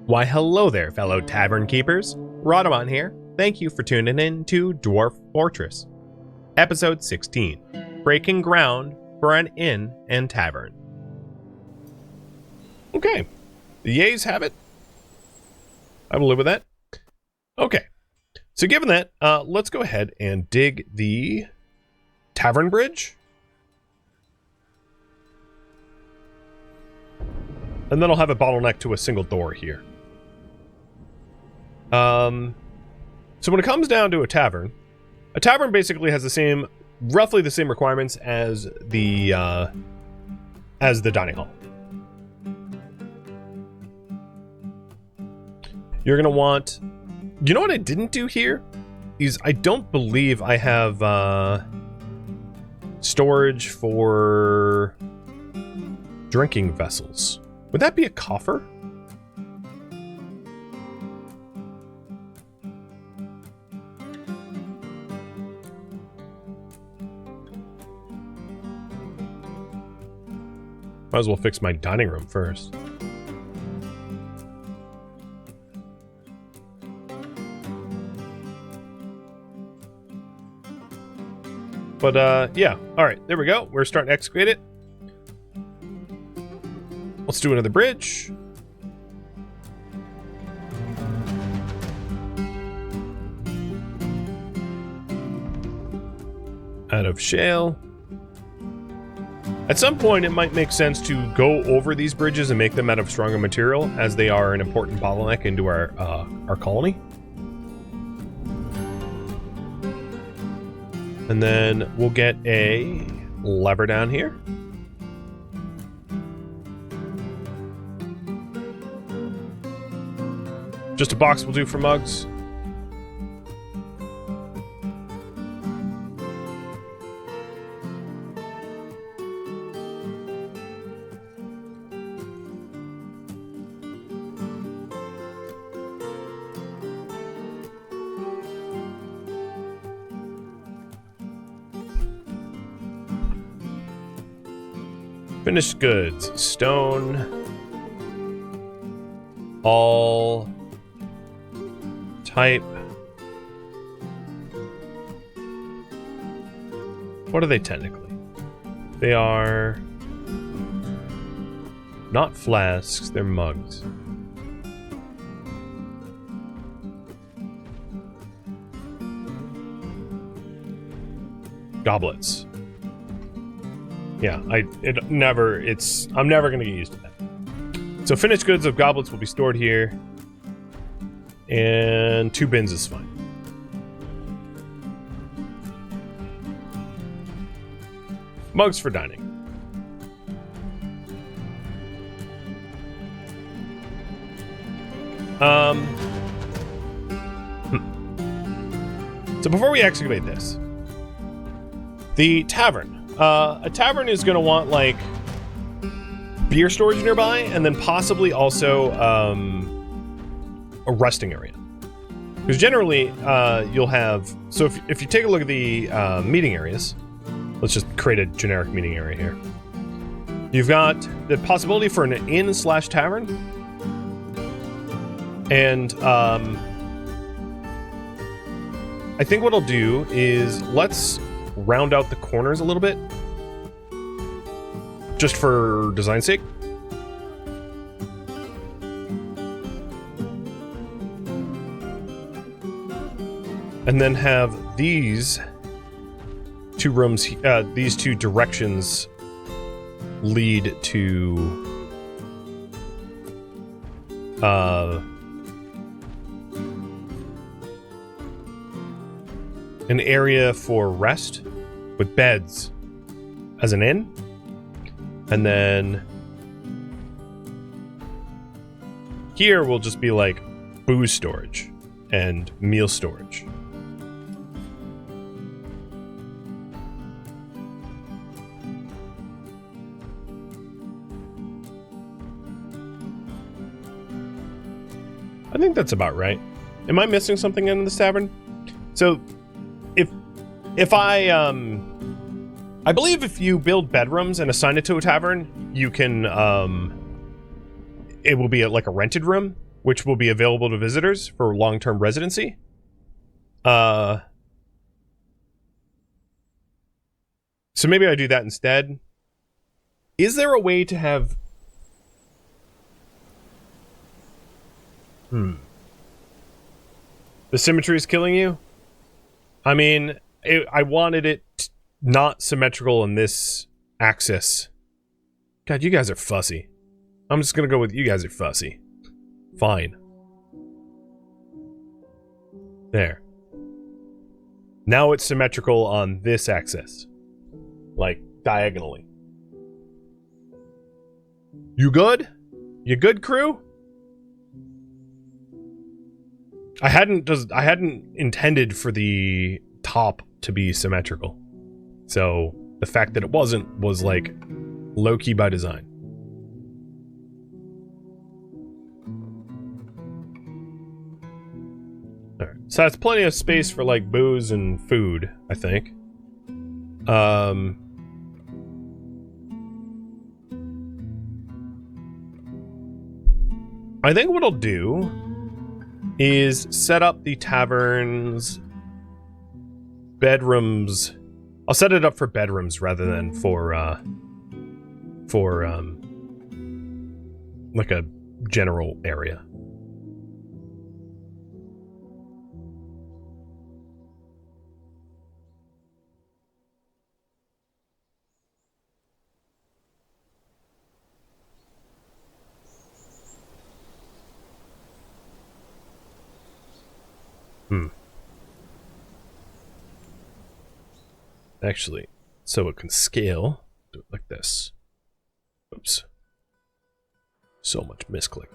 Why hello there, fellow tavern keepers. Rodamon here. Thank you for tuning in to Dwarf Fortress, episode 16, Breaking Ground for an Inn and Tavern. Okay, the yays have it. I will live with that. Okay, so given that, let's go ahead and dig the tavern bridge. And then I'll have a bottleneck to a single door here. So when it comes down to a tavern basically has roughly the same requirements as the dining hall. You're gonna want, you know what I didn't do here is I don't believe I have storage for drinking vessels. Would that be a coffer? Might as well fix my dining room first. But, yeah. Alright, there we go. We're starting to excavate it. Let's do another bridge. Out of shale. At some point, it might make sense to go over these bridges and make them out of stronger material, as they are an important bottleneck into our colony. And then we'll get a lever down here. Just a box will do for mugs. Finished goods. Stone. All type. What are they technically? They are not flasks, they're mugs. Goblets. Yeah, I'm never gonna get used to that. So finished goods of goblets will be stored here. And 2 bins is fine. Mugs for dining. So before we excavate this, the tavern. A tavern is going to want, like, beer storage nearby, and then possibly also a resting area. Because generally, you'll have... So if you take a look at the meeting areas, let's just create a generic meeting area here. You've got the possibility for an inn/tavern. And I think what I'll do is let's round out the corners a little bit, just for design's sake. And then have these 2 rooms, these 2 directions lead to an area for rest with beds as an inn. And then here will just be like booze storage and meal storage. I think that's about right. Am I missing something in this tavern? So if I believe if you build bedrooms and assign it to a tavern, you can, it will be like a rented room. which will be available to visitors for long-term residency. So maybe I do that instead. Is there a way to have... The symmetry is killing you? I mean, I wanted it not symmetrical in this axis. God, you guys are fussy. I'm just gonna go with you guys are fussy. Fine. There. Now it's symmetrical on this axis. Like, diagonally. You good? You good, crew? I hadn't intended for the top to be symmetrical. So the fact that it wasn't was like low-key by design. Alright. So that's plenty of space for like booze and food, I think. I think what I'll do is set up the tavern's bedrooms. I'll set it up for bedrooms rather than for like a general area. Actually, so it can scale. Do it like this. Oops. So much misclicking.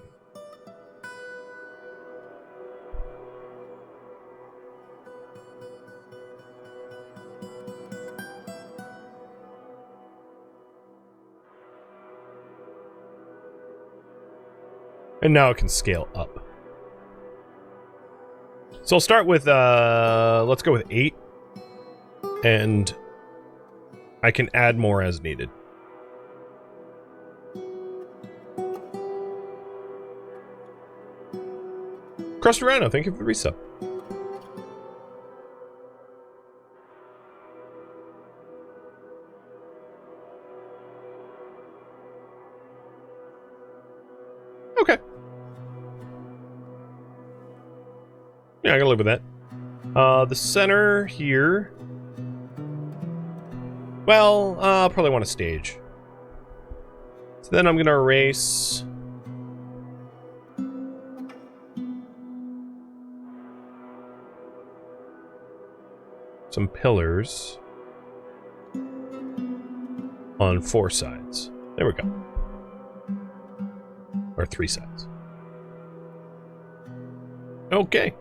And now it can scale up. So I'll start with, let's go with 8. And I can add more as needed. Crusty Rhino, thank you for the resub. Okay. Yeah, I can live with that. The center here... Well, I'll probably want a stage. So then I'm going to erase... some pillars on 4 sides. There we go. Or 3 sides. Okay.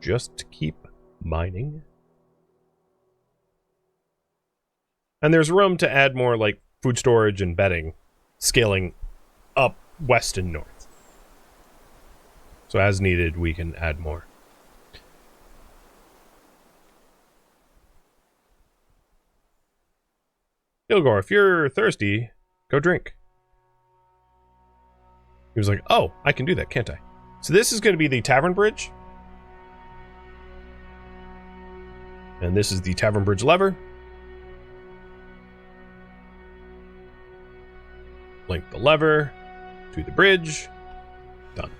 Just to keep mining. And there's room to add more, like, food storage and bedding, scaling up west and north. So as needed, we can add more. Ilgor, if you're thirsty, go drink. He was like, oh, I can do that, can't I? So this is going to be the Tavern Bridge. And this is the Tavern Bridge lever. Link the lever to the bridge. Done.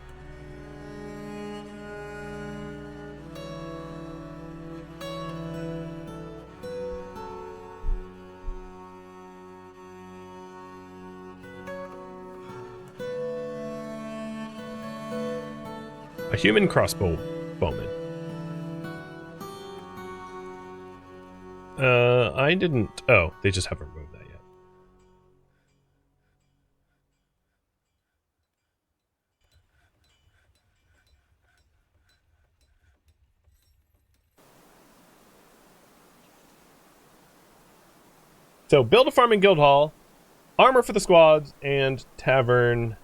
A human crossbow bowman. I didn't... Oh, they just haven't removed that yet. So, build a farming guild hall, armor for the squads, and tavern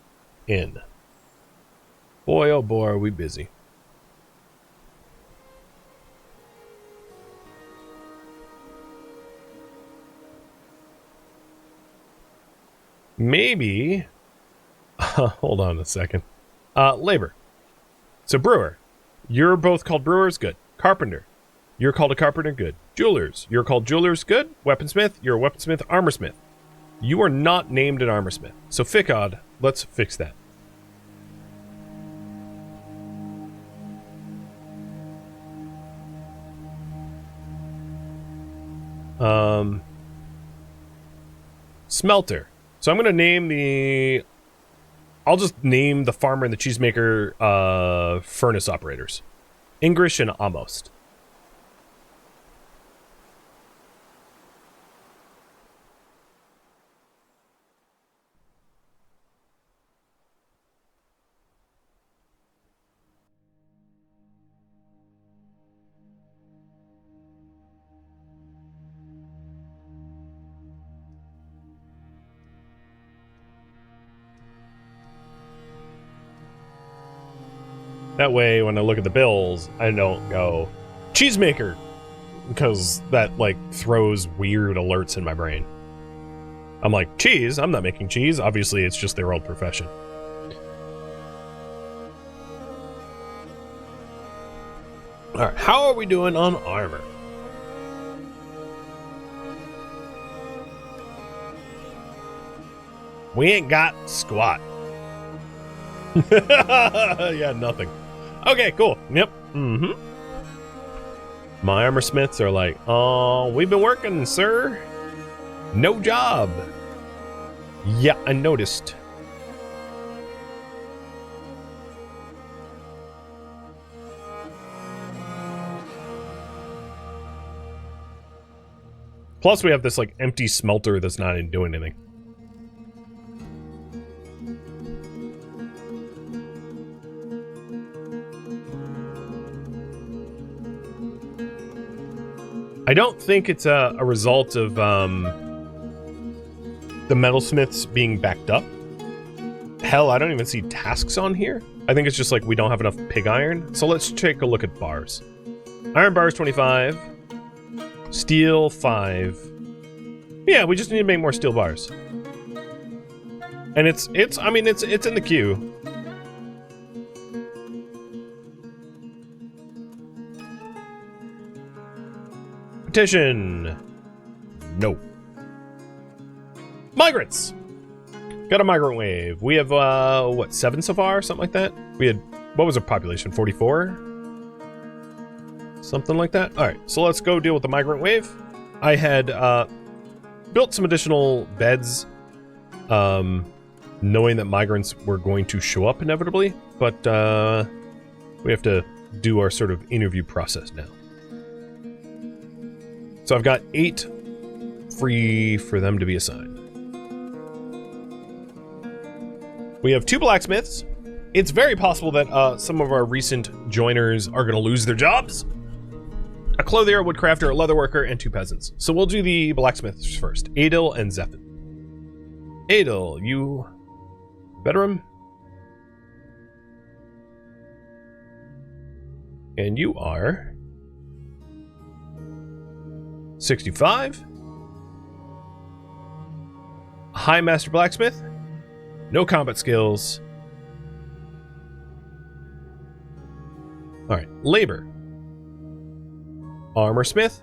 inn. Boy, oh boy, are we busy. Maybe... Hold on a second. Labor. So brewer. You're both called brewers? Good. Carpenter. You're called a carpenter? Good. Jewelers. You're called jewelers? Good. Weaponsmith. You're a weaponsmith? Armorsmith. You are not named an armorsmith. So Ficod, let's fix that. Smelter. So I'm going to name the... I'll just name the farmer and the cheesemaker furnace operators. Ingrish and Almost. That way, when I look at the bills, I don't go, cheesemaker, because that, like, throws weird alerts in my brain. I'm like, cheese? I'm not making cheese. Obviously, it's just their old profession. Alright, how are we doing on armor? We ain't got squat. Yeah, nothing. Okay, cool. Yep. Mm-hmm. My armor smiths are like, oh, we've been working, sir. No job. Yeah, I noticed. Plus, we have this, like, empty smelter that's not doing anything. I don't think it's a result of the metalsmiths being backed up. Hell, I don't even see tasks on here. I think it's just like we don't have enough pig iron. So let's take a look at bars. Iron bars 25. Steel 5. Yeah, we just need to make more steel bars. And it's in the queue. Petition. No. Migrants. Got a migrant wave. We have, what, 7 so far? Something like that? We had, what was our population? 44? Something like that? Alright, so let's go deal with the migrant wave. I had, built some additional beds, knowing that migrants were going to show up inevitably, but, we have to do our sort of interview process now. So I've got 8 free for them to be assigned. We have 2 blacksmiths. It's very possible that some of our recent joiners are going to lose their jobs. A clothier, a woodcrafter, a leather worker, and 2 peasants. So we'll do the blacksmiths first. Adil and Zephin. Adil, you veteran? And you are 65. High Master Blacksmith. No combat skills. Alright, labor. Armor Smith.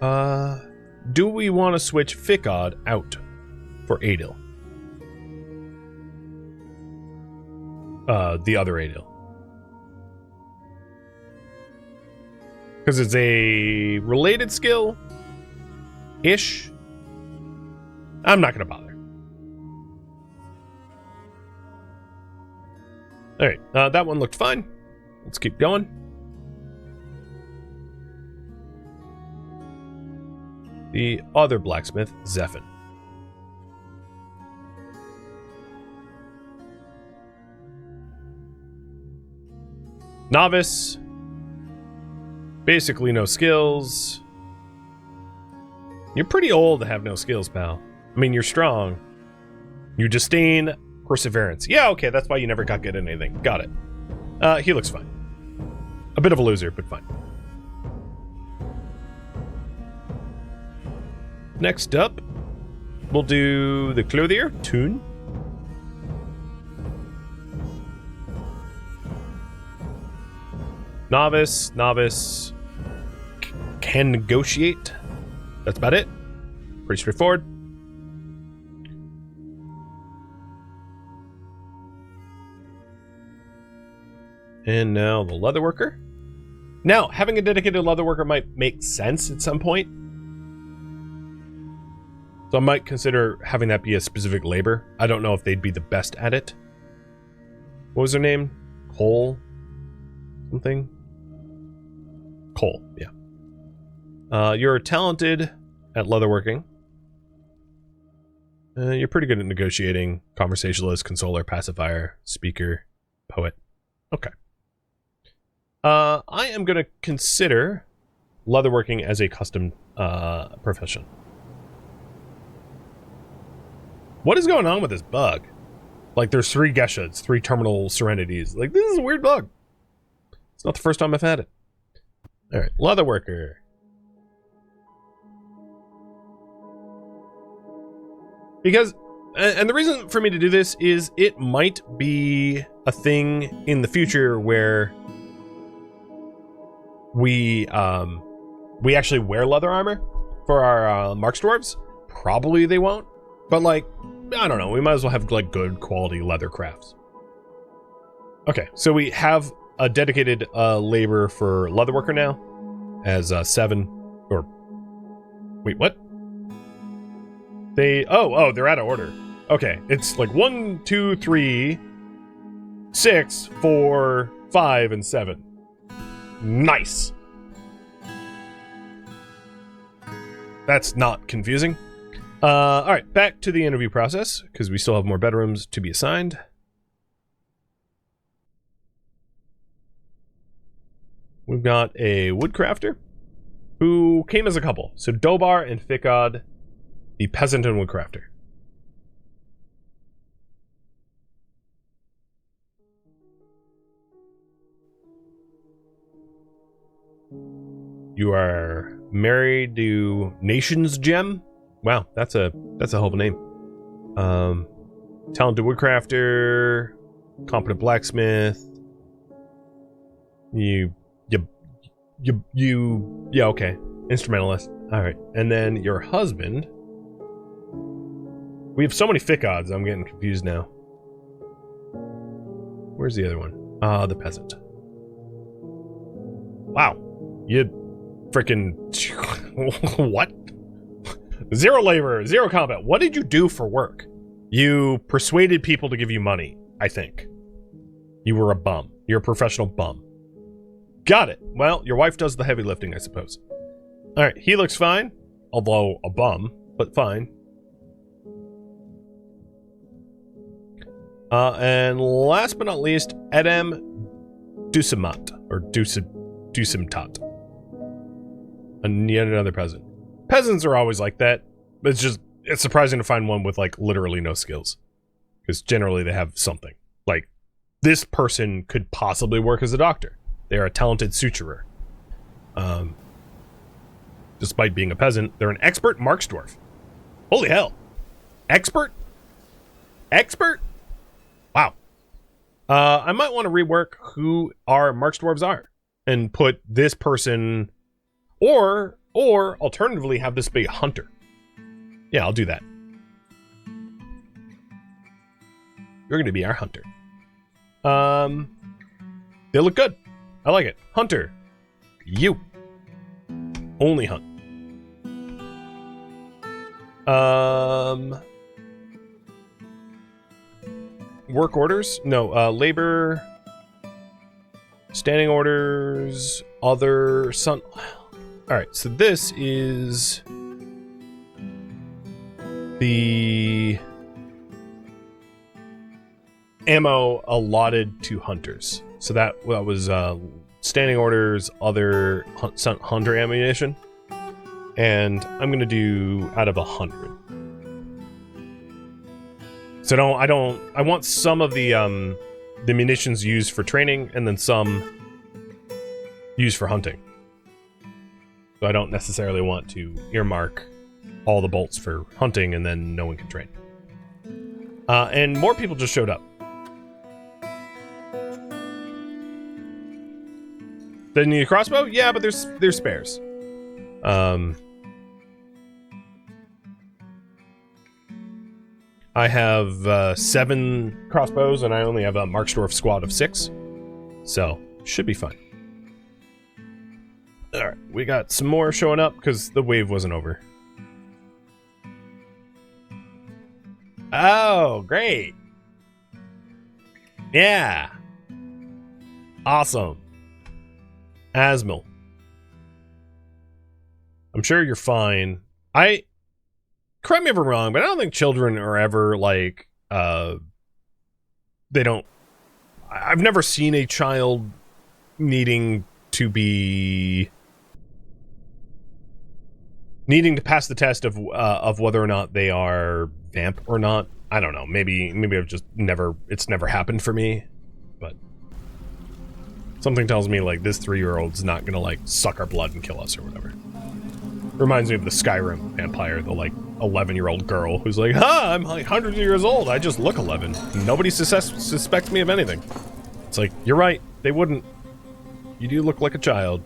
Do we want to switch Ficod out for Adil? The other Adil. Because it's a related skill-ish. I'm not going to bother. Alright, that one looked fine. Let's keep going. The other blacksmith, Zephin. Novice. Basically no skills. You're pretty old to have no skills, pal. I mean, you're strong. You disdain perseverance. Yeah, okay, that's why you never got good at anything. Got it. He looks fine. A bit of a loser, but fine. Next up, we'll do the clothier, Toon. Novice can negotiate. That's about it. Pretty straightforward. And now the leatherworker. Now, having a dedicated leatherworker might make sense at some point. So I might consider having that be a specific labor. I don't know if they'd be the best at it. What was her name? Cole? Something? Cole, yeah. You're talented at leatherworking. You're pretty good at negotiating. Conversationalist, consoler, pacifier, speaker, poet. Okay. I am going to consider leatherworking as a custom profession. What is going on with this bug? Like, there's 3 Geshuds, 3 terminal serenities. Like, this is a weird bug. It's not the first time I've had it. Alright, leatherworker. Because, and the reason for me to do this is it might be a thing in the future where we actually wear leather armor for our Marks Dwarves. Probably they won't, but like, I don't know, we might as well have like good quality leather crafts. Okay, so we have a dedicated labor for leatherworker now as 7, or wait, what? They're out of order. Okay, it's like 1, 2, 3, 6, 4, 5, and 7. Nice. That's not confusing. All right, back to the interview process, because we still have more bedrooms to be assigned. We've got a woodcrafter who came as a couple. So Dobar and Fikod, the peasant and woodcrafter. You are married to Nation's Gem. Wow, that's a hell of a name. Talented woodcrafter, competent blacksmith. Yeah, okay. Instrumentalist. All right, and then your husband. We have so many Ficods, I'm getting confused now. Where's the other one? The peasant. Wow, you freaking what? 0 labor, 0 combat. What did you do for work? You persuaded people to give you money, I think. You were a bum. You're a professional bum. Got it. Well, your wife does the heavy lifting, I suppose. All right, he looks fine, although a bum, but fine. And last but not least, Edem Dusimat, or Dusimtat. And yet another peasant. Peasants are always like that, but it's surprising to find one with, like, literally no skills. Because generally they have something. Like, this person could possibly work as a doctor. They are a talented suturer. Despite being a peasant, they're an expert Marks Dwarf. Holy hell. Expert? Expert? Wow. I might want to rework who our Marks Dwarves are. And put this person... Or alternatively have this be a hunter. Yeah, I'll do that. You're going to be our hunter. They look good. I like it. Hunter. You. Only hunt. Work orders? No, labor. Standing orders. Other sun. Alright, so this is the ammo allotted to hunters. So that was standing orders, other hunter ammunition. And I'm gonna do out of 100. So I want some of the munitions used for training and then some used for hunting. So I don't necessarily want to earmark all the bolts for hunting, and then no one can trade. And more people just showed up. Did you need a crossbow? Yeah, but there's spares. I have 7 crossbows, and I only have a Marksdorf squad of 6. So, should be fine. Alright, we got some more showing up, because the wave wasn't over. Oh, great! Yeah! Awesome. Asmil. I'm sure you're fine. Correct me if I'm wrong, but I don't think children are ever, like, they don't... I've never seen a child needing to pass the test of whether or not they are vamp or not. I don't know. Maybe I've just it's never happened for me, but something tells me, like, this 3-year-old's not gonna, like, suck our blood and kill us or whatever. Reminds me of the Skyrim vampire, the, like, 11-year-old girl who's like, I'm like hundreds of years old, I just look 11. Nobody suspects me of anything. It's like, you're right, they wouldn't. You do look like a child.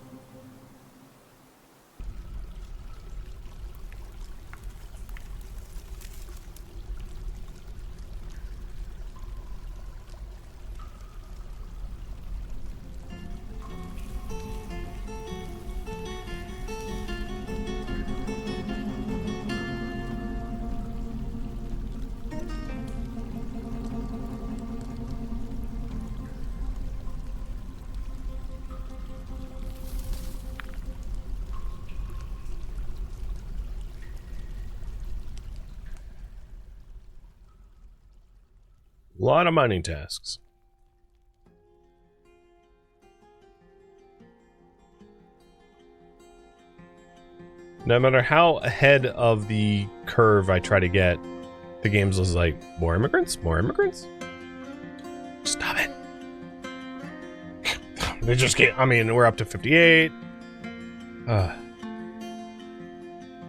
A lot of mining tasks. No matter how ahead of the curve I try to get, the game's just like, more immigrants? More immigrants? Stop it. They just can't. I mean, we're up to 58.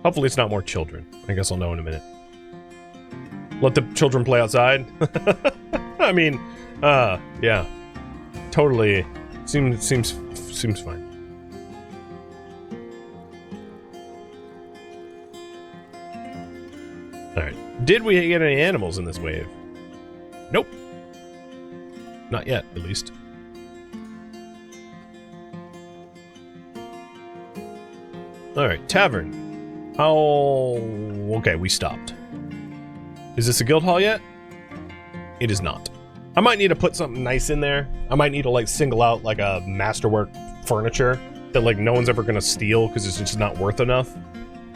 Hopefully it's not more children. I guess I'll know in a minute. Let the children play outside. I mean, yeah, totally. Seems fine. All right. Did we get any animals in this wave? Nope. Not yet, at least. All right, Tavern. How? Okay, we stopped. Is this a guild hall yet? It is not. I might need to put something nice in there. I might need to, like, single out, like, a masterwork furniture that, like, no one's ever gonna steal because it's just not worth enough,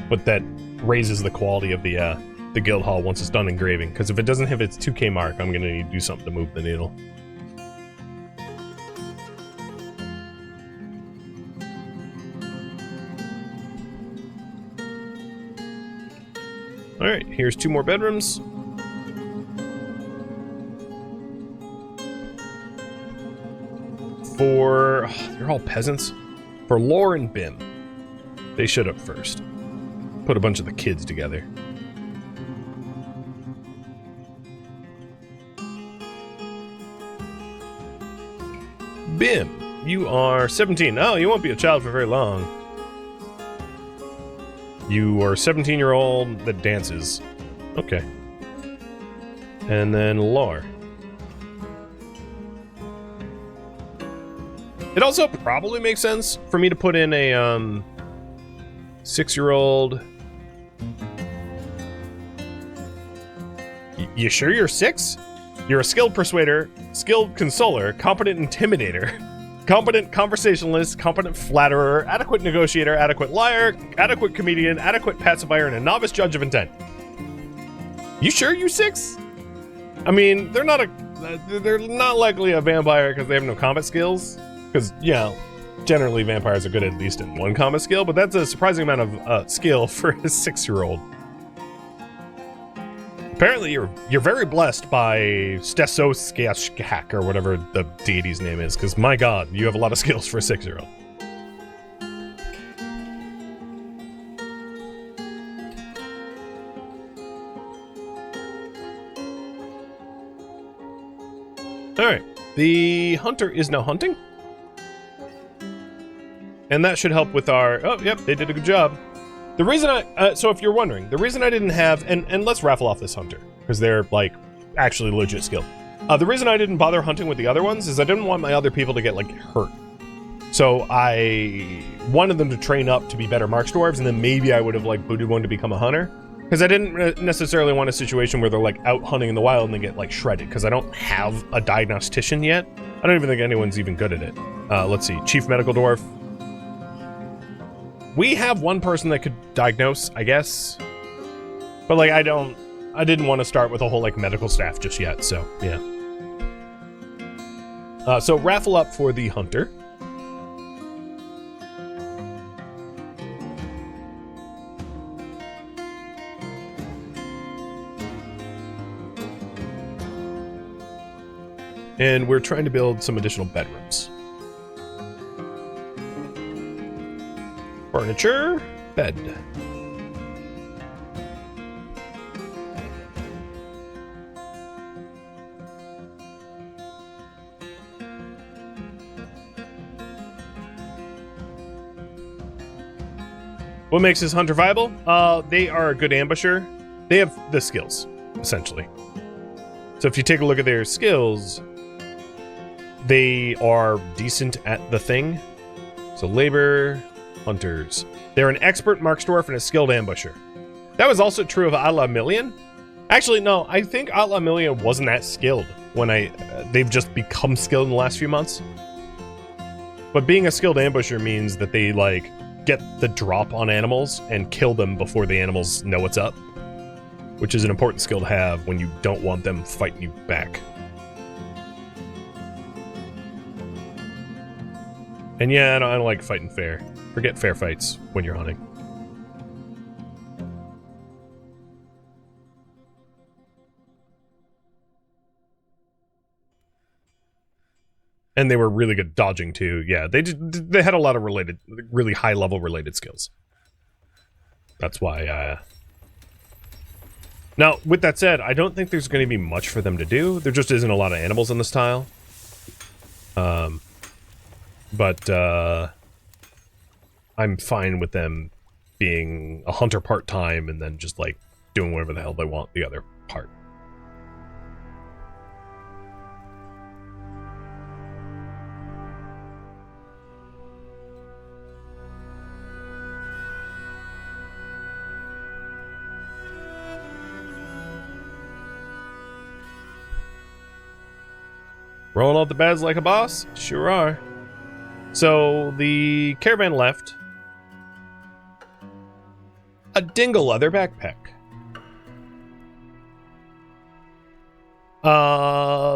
but that raises the quality of the guild hall once it's done engraving. Because if it doesn't hit its 2K mark, I'm gonna need to do something to move the needle. Alright, here's 2 more bedrooms. They're all peasants. For Lore and Bim. They showed up first. Put a bunch of the kids together. Bim, you are 17. Oh, you won't be a child for very long. You are a 17-year-old that dances. Okay. And then Lore. It also probably makes sense for me to put in a 6-year-old. You sure you're 6? You're a skilled persuader, skilled consoler, competent intimidator, competent conversationalist, competent flatterer, adequate negotiator, adequate liar, adequate comedian, adequate pacifier, and a novice judge of intent. You sure you 6? I mean, they're not likely a vampire because they have no combat skills. Because, yeah, generally vampires are good at least in 1 combat skill, but that's a surprising amount of skill for a 6-year-old. Apparently, you're very blessed by Stesoskashak, or whatever the deity's name is, because, my god, you have a lot of skills for a 6-year-old. Alright. The hunter is now hunting. And that should help with our... Oh, yep, they did a good job. The reason I... so if you're wondering, the reason I didn't have... And let's raffle off this hunter, because they're, like, actually legit skilled. The reason I didn't bother hunting with the other ones is I didn't want my other people to get, like, hurt. So I wanted them to train up to be better marks dwarves, and then maybe I would have, like, booted one to become a hunter. Because I didn't necessarily want a situation where they're, like, out hunting in the wild and they get, like, shredded, because I don't have a diagnostician yet. I don't even think anyone's even good at it. Let's see. Chief Medical Dwarf. We have one person that could diagnose, I guess. But, like, I didn't want to start with a whole, like, medical staff just yet, so, yeah. So, raffle up for the hunter. And we're trying to build some additional bedrooms. Furniture, bed. What makes this hunter viable? They are a good ambusher. They have the skills, essentially. So if you take a look at their skills, they are decent at the thing. So labor, hunters. They're an expert marks dwarf and a skilled ambusher. That was also true of Atla Million. Actually, no, I think Atla Million wasn't that skilled when they've just become skilled in the last few months. But being a skilled ambusher means that they, like, get the drop on animals and kill them before the animals know what's up, which is an important skill to have when you don't want them fighting you back. And yeah, I don't like fighting fair. Forget fair fights when you're hunting. And they were really good dodging too. Yeah, they had a lot of related, really high level related skills. That's why. Now, with that said, I don't think there's going to be much for them to do. There just isn't a lot of animals in this tile. But I'm fine with them being a hunter part-time and then just, like, doing whatever the hell they want the other part. Rolling out the beds like a boss? Sure are. So, the caravan left. A dingle leather backpack.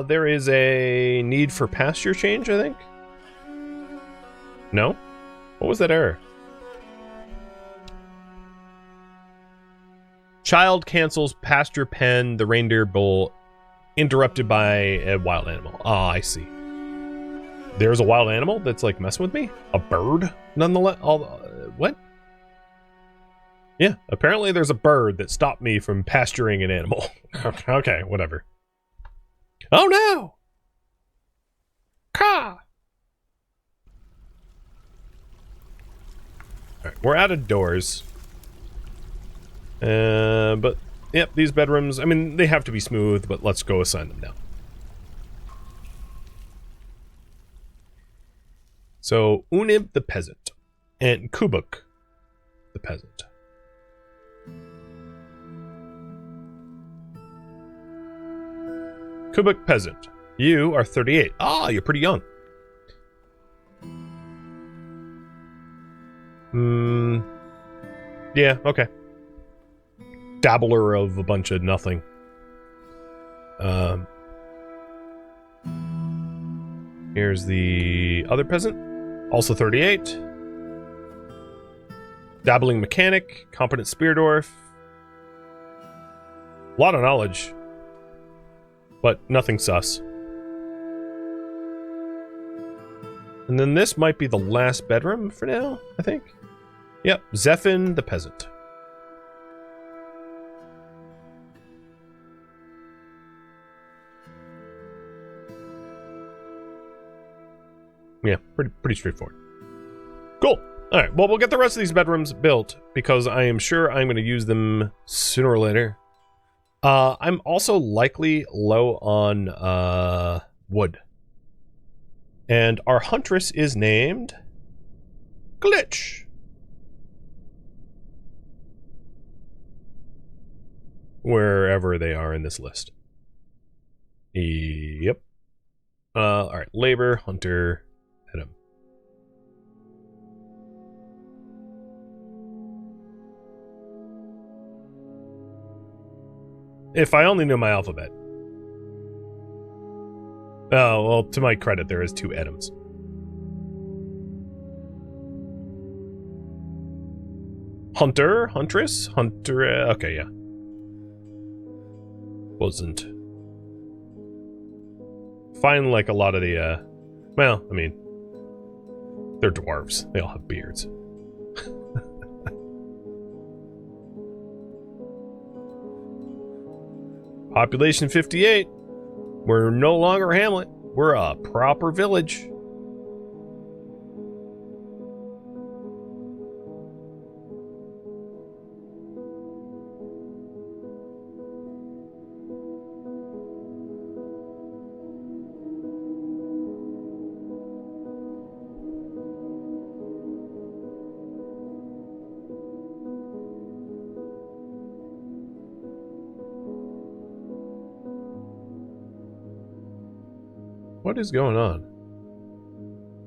There is a need for pasture change, I think? No? What was that error? Child cancels pasture pen, the reindeer bull interrupted by a wild animal. Ah, I see. There's a wild animal that's, like, messing with me? A bird, nonetheless? What? Yeah, apparently there's a bird that stopped me from pasturing an animal. Okay, whatever. Oh no! Caw! Alright, we're out of doors. But, yep, these bedrooms, I mean, they have to be smooth, but let's go assign them now. So, Unib the peasant, and Kubuk the peasant. Kubuk peasant, you are 38. Ah, you're pretty young. Yeah, okay. Dabbler of a bunch of nothing. Here's the other peasant. Also 38. Dabbling mechanic. Competent spear dwarf. A lot of knowledge. But nothing sus. And then this might be the last bedroom for now, I think. Yep, Zephin the peasant. Yeah, pretty straightforward. Cool. All right, well, we'll get the rest of these bedrooms built because I am sure I'm going to use them sooner or later. I'm also likely low on wood. And our huntress is named Glitch. Wherever they are in this list. Yep. All right, labor, hunter, Adam. If I only knew my alphabet. Oh, well, to my credit, there is 2 Adams. Hunter, huntress, hunter. Okay, yeah. Wasn't. Find like a lot of the, well, I mean, they're dwarves. They all have beards. Population 58. We're no longer a hamlet. We're a proper village. What is going on?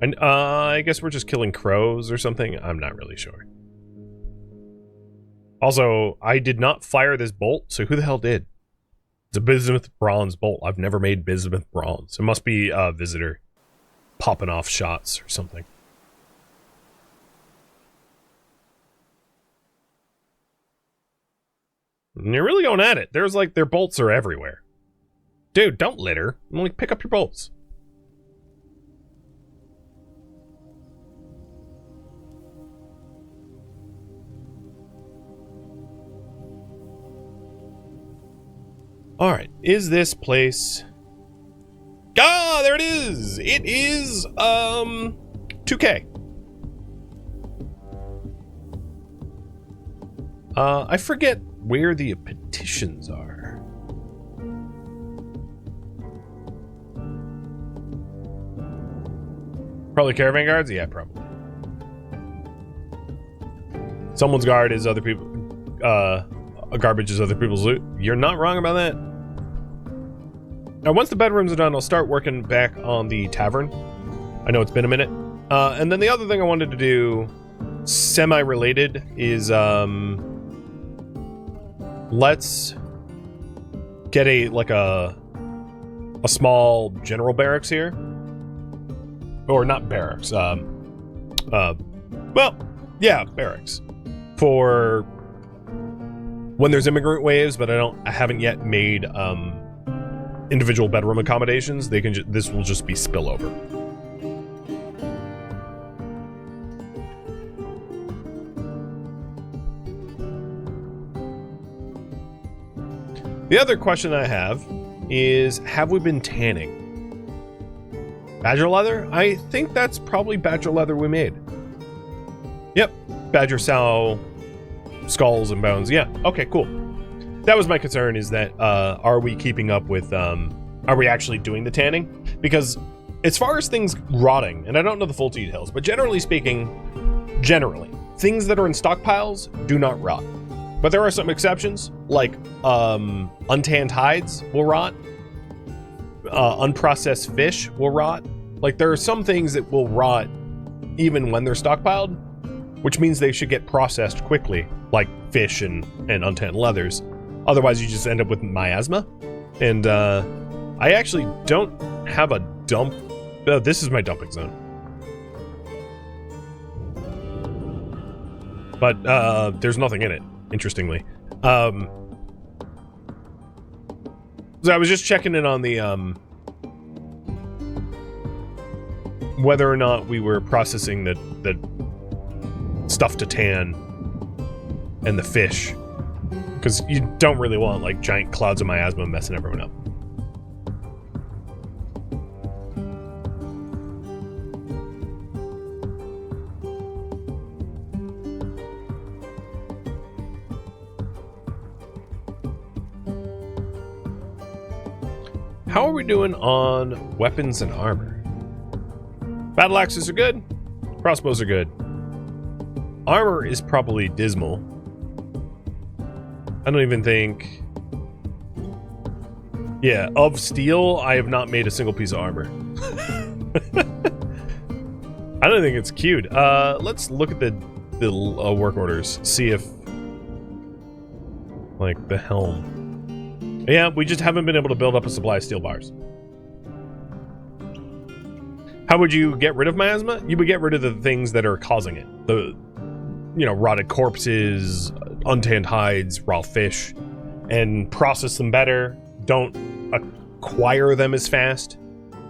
And I guess we're just killing crows or something. I'm not really sure. Also, I did not fire this bolt, so who the hell did? It's a bismuth bronze bolt. I've never made bismuth bronze. It must be a visitor popping off shots or something. And you're really going at it. There's like, their bolts are everywhere. Dude, don't litter. Only pick up your bolts. All right, is this place... Ah, there it is! It is, 2K. I forget where the petitions are. Probably caravan guards? Yeah, probably. Someone's guard is other people... garbage is other people's loot. You're not wrong about that. Now, once the bedrooms are done, I'll start working back on the tavern. I know it's been a minute. And then the other thing I wanted to do, semi-related, is let's get a small general barracks here. Or not barracks. Well, yeah, barracks. For when there's immigrant waves, but I haven't yet made individual bedroom accommodations. They can this will just be spillover. The other question I have is, have we been tanning? Badger leather? I think that's probably badger leather we made. Yep, badger sow skulls and bones. Yeah, okay, cool. That was my concern, is that are we keeping up with are we actually doing the tanning? Because as far as things rotting, and I don't know the full details, but generally speaking, things that are in stockpiles do not rot. But there are some exceptions, like untanned hides will rot, unprocessed fish will rot. Like, there are some things that will rot even when they're stockpiled, which means they should get processed quickly, like fish and untanned leathers. Otherwise, you just end up with miasma. And I actually don't have a dump. This is my dumping zone. But there's nothing in it, interestingly. So I was just checking in on the whether or not we were processing the stuff to tan and the fish, because you don't really want like giant clouds of miasma messing everyone up. How are we doing on weapons and armor? Battle axes are good. Crossbows are good. Armor is probably dismal. I don't even think... Yeah, of steel, I have not made a single piece of armor. I don't think it's cute. Let's look at the work orders. See if... Like, the helm. Yeah, we just haven't been able to build up a supply of steel bars. How would you get rid of miasma? You would get rid of the things that are causing it. The, rotted corpses, untanned hides, raw fish, and process them better. Don't acquire them as fast,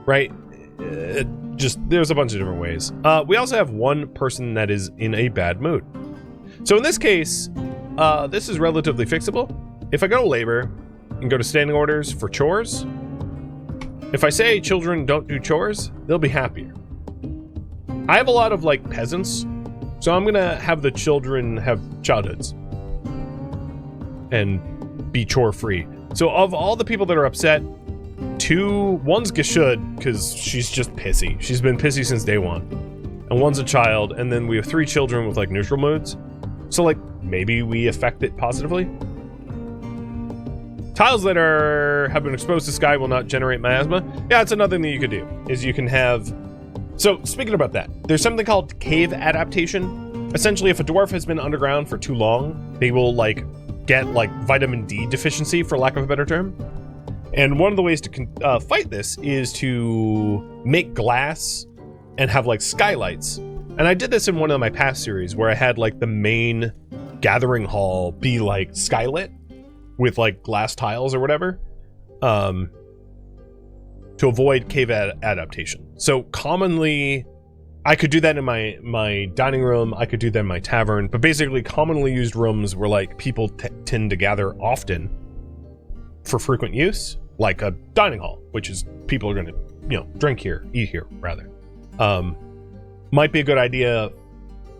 right? There's a bunch of different ways. We also have one person that is in a bad mood. So in this case, this is relatively fixable. If I go to labor and go to standing orders for chores, if I say children don't do chores, they'll be happier. I have a lot of peasants, so I'm gonna have the children have childhoods and be chore free. So of all the people that are upset, one's Gashud, because she's just pissy. She's been pissy since day one. And one's a child, and then we have 3 children with neutral moods. So maybe we affect it positively. Tiles that have been exposed to sky will not generate miasma. Yeah, it's another thing that you could do, is you can have... So, speaking about that, there's something called cave adaptation. Essentially, if a dwarf has been underground for too long, they will, get, vitamin D deficiency, for lack of a better term. And one of the ways to fight this is to make glass and have, skylights. And I did this in one of my past series, where I had, the main gathering hall be, skylit with, glass tiles or whatever. To avoid cave adaptation. So commonly, I could do that in my dining room, I could do that in my tavern, but basically commonly used rooms where people tend to gather often for frequent use, like a dining hall, which is people are going to, drink here, eat here, rather. Might be a good idea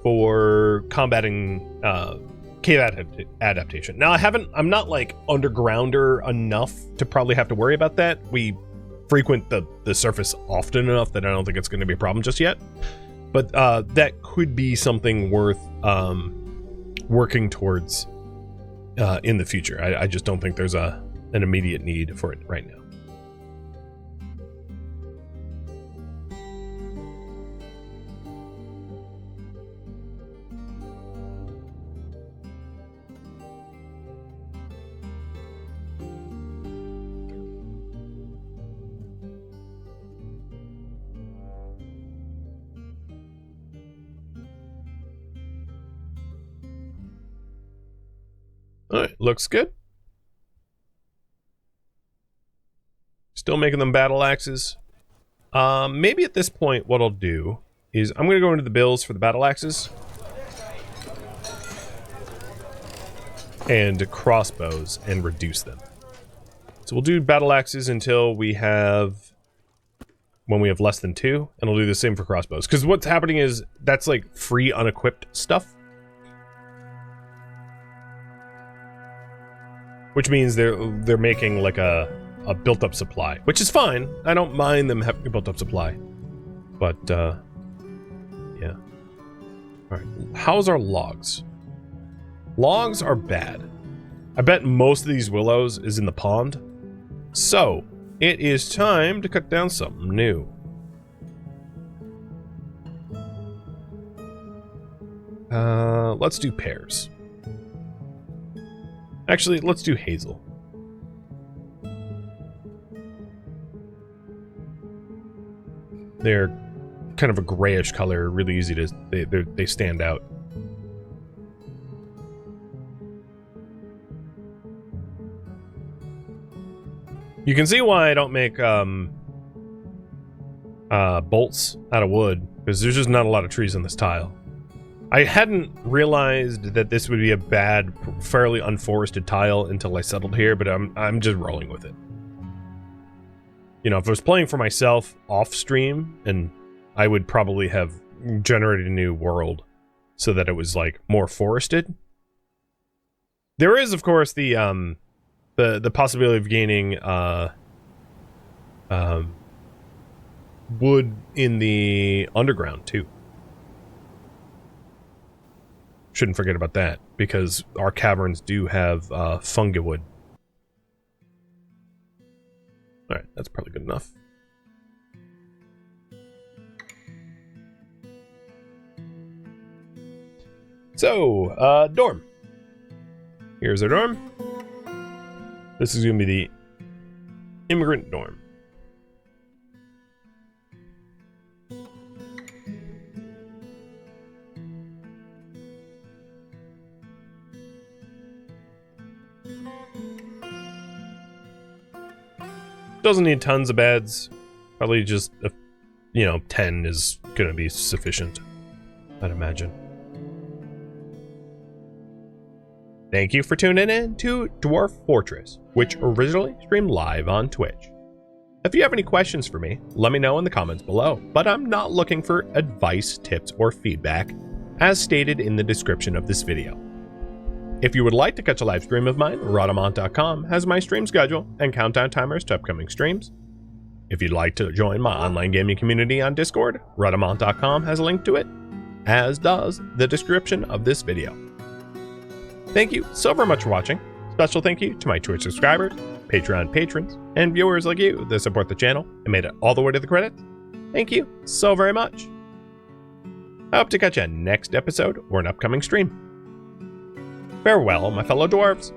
for combating cave adaptation. Now, I'm not undergrounder enough to probably have to worry about that. We frequent the surface often enough that I don't think it's going to be a problem just yet. But that could be something worth working towards in the future. I just don't think there's an immediate need for it right now. All right, looks good. Still making them battle axes. Maybe at this point what I'll do is I'm going to go into the bills for the battle axes. And crossbows and reduce them. So we'll do battle axes until we have... when we have less than 2. And I'll do the same for crossbows. Because what's happening is that's free unequipped stuff. Which means they're making a built-up supply, which is fine. I don't mind them having a built-up supply, but yeah. All right, how's our logs? Logs are bad. I bet most of these willows is in the pond, so it is time to cut down something new. Let's do pears. Actually, let's do hazel. They're kind of a grayish color, really easy to... They stand out. You can see why I don't make bolts out of wood, because there's just not a lot of trees in this tile. I hadn't realized that this would be a bad, fairly unforested tile until I settled here, but I'm just rolling with it. You know, if I was playing for myself off stream, and I would probably have generated a new world so that it was more forested. There is, of course, the possibility of gaining wood in the underground too. Shouldn't forget about that, because our caverns do have fungi wood. Alright, that's probably good enough. So, dorm. Here's our dorm. This is going to be the immigrant dorm. Doesn't need tons of beds. Probably just, 10 is going to be sufficient, I'd imagine. Thank you for tuning in to Dwarf Fortress, which originally streamed live on Twitch. If you have any questions for me, let me know in the comments below, but I'm not looking for advice, tips, or feedback, as stated in the description of this video. If you would like to catch a live stream of mine, Rhodamont.com has my stream schedule and countdown timers to upcoming streams. If you'd like to join my online gaming community on Discord, Rhodamont.com has a link to it, as does the description of this video. Thank you so very much for watching. Special thank you to my Twitch subscribers, Patreon patrons, and viewers like you that support the channel and made it all the way to the credits. Thank you so very much. I hope to catch you next episode or an upcoming stream. Farewell, my fellow dwarves.